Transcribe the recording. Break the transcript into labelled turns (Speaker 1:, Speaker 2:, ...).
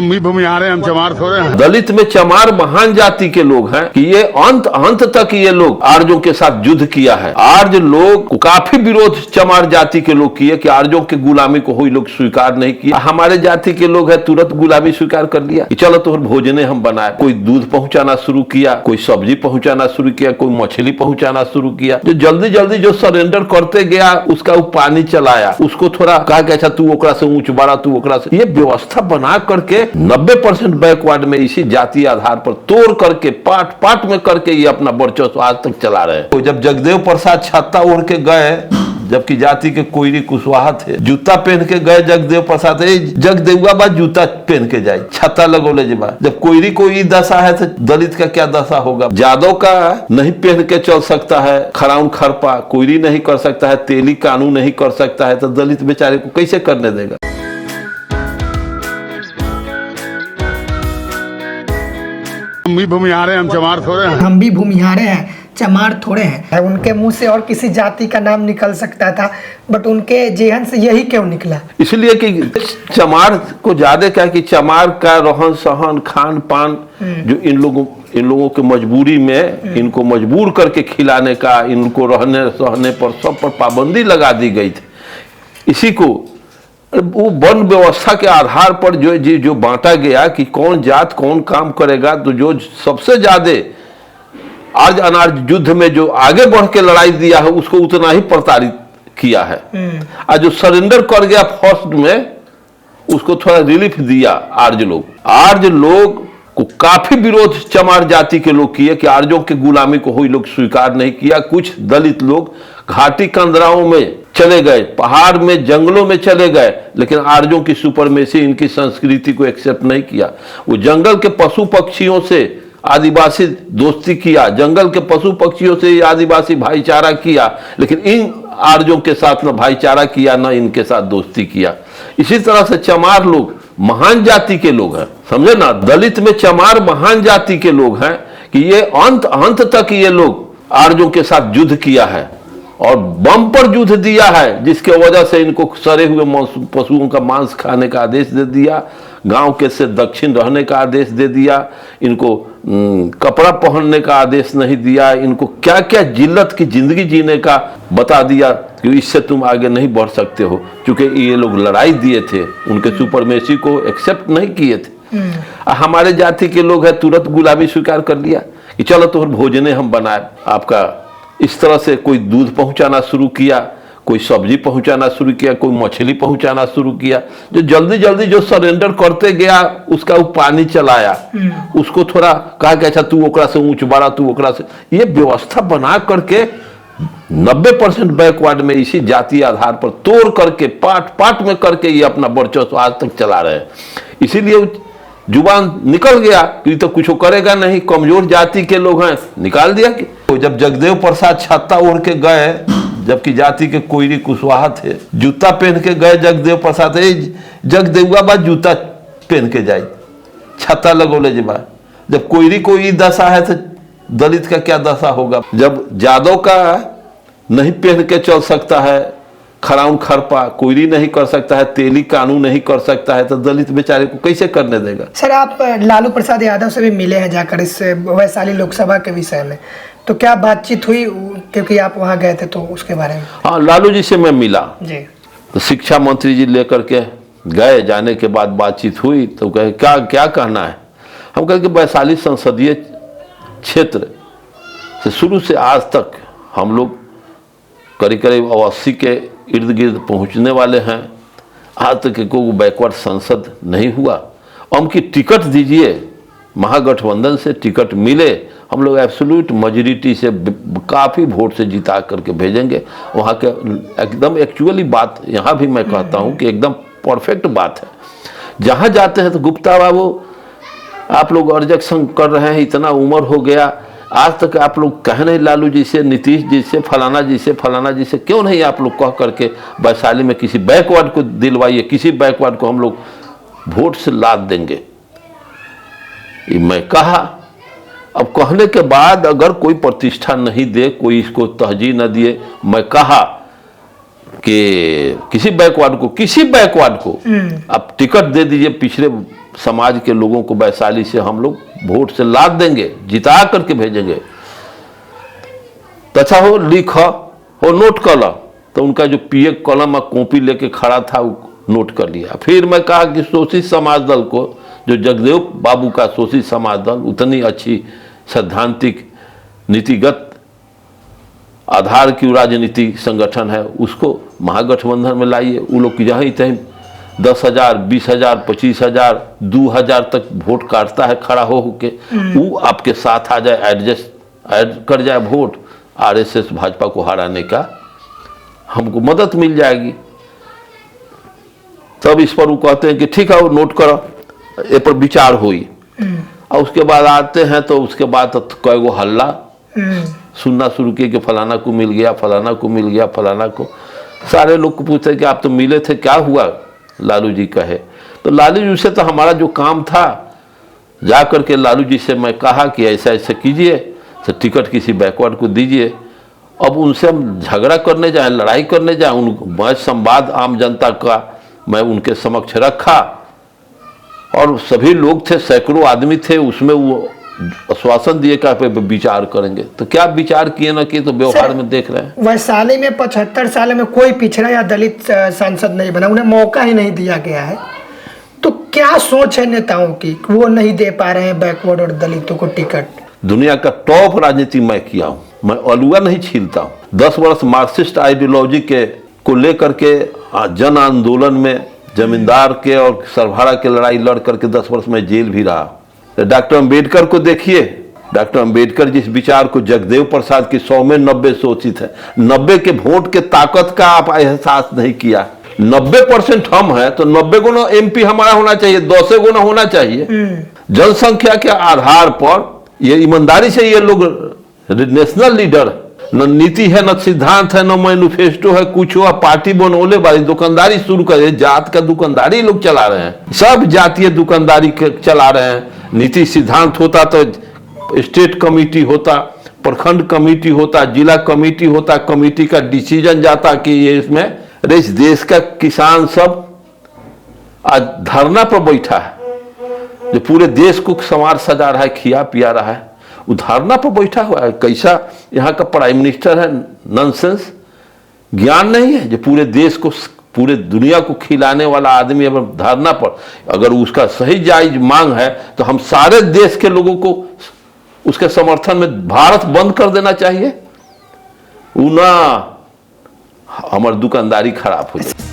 Speaker 1: हम भी भूमिहार हैं, हम चमार थोड़े हैं।
Speaker 2: दलित में चमार महान जाति के लोग हैं कि ये अंत तक ये लोग आर्यों के साथ युद्ध किया है। आर्य लोग काफी विरोध चमार जाति के लोग किए कि आर्यों के गुलामी को कोई लोग स्वीकार नहीं किया। हमारे जाति के लोग है तुरंत गुलामी स्वीकार कर लिया कि चलो तो भोजने हम बनाए। कोई दूध पहुंचाना शुरू किया, कोई सब्जी पहुंचाना शुरू किया, कोई मछली पहुंचाना शुरू किया। जो जल्दी जल्दी जो सरेंडर करते गया उसका वो पानी चलाया, उसको थोड़ा कहा कि अच्छा तू ओकरा से ऊंच बड़ा, तू ओकरा से। ये व्यवस्था बना करके 90% बैकवर्ड में इसी जाति आधार पर तोड़ करके पाट पाट में करके ये अपना वर्चस्व आज तक चला रहे हैं। तो जब जगदेव प्रसाद छत्ता ओढ़ के गए, जबकि जाति के कोयरी कुशवाहा थे, जूता पहन के गए जगदेव प्रसाद, जगदेवा बाद जूता पहन के जाए, छत्ता लगोले जब जब कोयरी को ई दशा है तो दलित का क्या दशा होगा। जादव का नहीं पहन के चल सकता है खराउन खरपा, कोयरी नहीं कर सकता है, तेली कानून नहीं कर सकता है, तो दलित बेचारे को कैसे करने देगा।
Speaker 1: हम भी भूमिहार हैं, हम चमार थोड़े हैं।
Speaker 3: हम भी भूमिहारे हैं, चमार थोड़े हैं। उनके मुंह से और किसी जाति का नाम निकल सकता था, बट उनके जेहन से यही क्यों निकला?
Speaker 2: इसलिए कि चमार को ज्यादा क्या कि चमार का रहन सहन खान पान जो इन लोगों के मजबूरी में इनको मजबूर करके खिलाने का, इनको रहने सहने पर सब पर पाबंदी लगा दी गई थी। इसी को वो वन व्यवस्था के आधार पर जो बांटा गया कि कौन जात कौन काम करेगा, तो जो सबसे ज्यादा आज अनार्य युद्ध में जो आगे बढ़ के लड़ाई दिया है उसको उतना ही प्रताड़ित किया है। आज जो सरेंडर कर गया फर्स्ट में उसको थोड़ा रिलीफ दिया। आर्य लोग को काफी विरोध चमार जाति के लोग किए कि आर्यों के गुलामी को कोई लोग स्वीकार नहीं किया। कुछ दलित लोग घाटी कंदराओं में चले गए, पहाड़ में जंगलों में चले गए, लेकिन आर्यों की सुपरमेसी इनकी संस्कृति को एक्सेप्ट नहीं किया। वो जंगल के पशु पक्षियों से आदिवासी दोस्ती किया, जंगल के पशु पक्षियों से आदिवासी भाईचारा किया, लेकिन इन आर्यों के साथ न भाईचारा किया न इनके साथ दोस्ती किया। इसी तरह से चमार लोग महान जाति के लोग हैं, समझे ना। दलित में चमार महान जाति के लोग हैं कि ये अंत तक ये लोग आर्यों के साथ युद्ध किया है और बम पर युद्ध दिया है, जिसके वजह से इनको सड़े हुए पशुओं का मांस खाने का आदेश दे दिया, गांव के से दक्षिण रहने का आदेश दे दिया, इनको कपड़ा पहनने का आदेश नहीं दिया, इनको क्या क्या जिल्लत की जिंदगी जीने का बता दिया कि इससे तुम आगे नहीं बढ़ सकते हो। क्योंकि ये लोग लड़ाई दिए थे, उनके सुपरमेसी को एक्सेप्ट नहीं किए थे। हमारे जाति के लोग है तुरंत गुलामी स्वीकार कर लिया कि चलो तो भोजने हम बनाए आपका। इस तरह से कोई दूध पहुंचाना शुरू किया, कोई सब्जी पहुंचाना शुरू किया, कोई मछली पहुंचाना शुरू किया। जो जल्दी जल्दी जो सरेंडर करते गया उसका वो पानी चलाया, उसको थोड़ा कहा कि अच्छा तू ओकरा से ऊंच बड़ा, तू ओकरा से। ये व्यवस्था बना करके 90% बैकवर्ड में इसी जाति आधार पर तोड़ करके पाट पाट में करके ये अपना वर्चस्व आज तक चला रहे हैं। इसीलिए जुबान निकल गया कि तो कुछ करेगा नहीं, कमजोर जाति के लोग हैं, निकाल दिया कि। तो जब जगदेव प्रसाद छत्ता ओढ़ के गए, जबकि जाति के कोयरी कुशवाहा थे, जूता पहन के गए जगदेव प्रसाद, जगदेवा बाद जूता पहन के जाए, छत्ता लगोले जब कोयरी को ई दशा है तो दलित का क्या दशा होगा। जब जादव का नहीं पहन के चल सकता है खराउन खरपा, कोयरी नहीं कर सकता है, तेली कानून नहीं कर सकता है, तो दलित बेचारे को कैसे करने देगा।
Speaker 3: सर आप लालू प्रसाद यादव से भी मिले हैं जाकर इस वैशाली लोकसभा के विषय में, तो क्या बातचीत हुई, क्योंकि आप वहां गए थे, तो उसके बारे में?
Speaker 2: हाँ, लालू जी से मैं मिला
Speaker 3: जी,
Speaker 2: तो शिक्षा मंत्री जी लेकर के गए। जाने के बाद बातचीत हुई तो कहे क्या कहना है। हम कहे कि वैशाली संसदीय क्षेत्र से शुरू से आज तक हम लोग करीब 80 के इर्द गिर्द पहुंचने वाले हैं। आज तक कोई बैकवर्ड संसद नहीं हुआ। हमकी टिकट दीजिए, महागठबंधन से टिकट मिले, हम लोग एब्सोल्यूट मेजॉरिटी से काफ़ी वोट से जिता करके भेजेंगे वहाँ के। एकदम एक्चुअली बात यहाँ भी मैं कहता हूँ कि एकदम परफेक्ट बात है। जहाँ जाते हैं तो गुप्ता बाबू आप लोग ऑब्जेक्शन कर रहे हैं, इतना उम्र हो गया, आज तक आप लोग कह नहीं लालू जी से, नीतीश जी से, फलाना जी से क्यों नहीं आप लोग कह करके वैशाली में किसी बैकवर्ड को दिलवाइए, किसी बैकवर्ड को हम लोग वोट से लाद देंगे। ये मैं कहा। अब कहने के बाद अगर कोई प्रतिष्ठा नहीं दे, कोई इसको तहजीह न दिए, मैं कहा कि किसी बैकवर्ड को आप टिकट दे दीजिए पिछले समाज के लोगों को वैशाली से हम लोग वोट से लाद देंगे, जिता करके भेजेंगे। तथा हो लिख हो नोट कर लो। तो उनका जो पीए कलम और कॉपी लेके खड़ा था वो नोट कर लिया। फिर मैं कहा कि शोषित समाज दल को, जो जगदेव बाबू का शोषित समाज दल उतनी अच्छी सैद्धांतिक नीतिगत आधार की राजनीति संगठन है, उसको महागठबंधन में लाइए। वो लोग जहीं तहीं 10,000, 20,000, 25,000, 2,000 तक वोट काटता है खड़ा हो के, वो आपके साथ आ जाए, ऐड कर जाए वोट, आरएसएस भाजपा को हराने का हमको मदद मिल जाएगी। तब इस पर वो कहते हैं कि ठीक है वो नोट करो, ये पर विचार हुई। और उसके बाद आते हैं तो उसके बाद तो कई गो हल्ला सुनना शुरू किए कि फलाना को मिल गया, फलाना को मिल गया, फलाना को। सारे लोग को पूछते कि आप तो मिले थे, क्या हुआ? लालू जी कहे। तो लालू जी से तो हमारा जो काम था, जा करके लालू जी से मैं कहा कि ऐसा ऐसा कीजिए, तो टिकट किसी बैकवर्ड को दीजिए। अब उनसे हम झगड़ा करने जाए, लड़ाई करने जाए, मैं संवाद आम जनता का मैं उनके समक्ष रखा और सभी लोग थे, सैकड़ों आदमी थे, उसमें वो आश्वासन दिए कि पे विचार करेंगे। तो क्या विचार किए ना किए तो व्यवहार में देख रहे हैं।
Speaker 3: वैशाली में 75 साल में कोई पिछड़ा या दलित सांसद नहीं बना, उन्हें मौका ही नहीं दिया गया है। तो क्या सोच है नेताओं की, वो नहीं दे पा रहे हैं बैकवर्ड और दलितों को टिकट?
Speaker 2: दुनिया का टॉप राजनीति मैं किया हूँ, मैं अलुआ नहीं छीलता हूँ। 10 वर्ष मार्क्सिस्ट आइडियोलॉजी के को लेकर के जन आंदोलन में जमींदार के और सरभाड़ा के लड़ाई लड़ करके 10 वर्ष में जेल भी रहा। तो डॉक्टर अंबेडकर को देखिए, डॉक्टर अंबेडकर जिस विचार को जगदेव प्रसाद की 100 में 90 शोषित है, 90 के वोट के ताकत का आप एहसास नहीं किया। 90% हम हैं तो 90 गुना एमपी हमारा होना चाहिए, 200 गुना होना चाहिए। जनसंख्या के आधार पर ये ईमानदारी से ये लोग नेशनल लीडर, न नीति है, न सिद्धांत है, न मैनिफेस्टो है, कुछ हुआ पार्टी बनोले वाली दुकानदारी शुरू करे। जात का दुकानदारी लोग चला रहे हैं, सब जातीय दुकानदारी चला रहे हैं। नीति सिद्धांत होता तो स्टेट कमेटी होता, प्रखंड कमेटी होता, जिला कमेटी होता, कमेटी का डिसीजन जाता कि ये इसमें। अरे इस देश का किसान सब आज धरना पर बैठा है, जो पूरे देश को संवार सजा रहा है, खिया पिया रहा है, वो धरना पर बैठा हुआ है। कैसा यहाँ का प्राइम मिनिस्टर है, नॉनसेंस, ज्ञान नहीं है। जो पूरे देश को, पूरे दुनिया को खिलाने वाला आदमी अगर धरना पर, अगर उसका सही जायज मांग है तो हम सारे देश के लोगों को उसके समर्थन में भारत बंद कर देना चाहिए। ना हमारी दुकानदारी खराब हो जाए।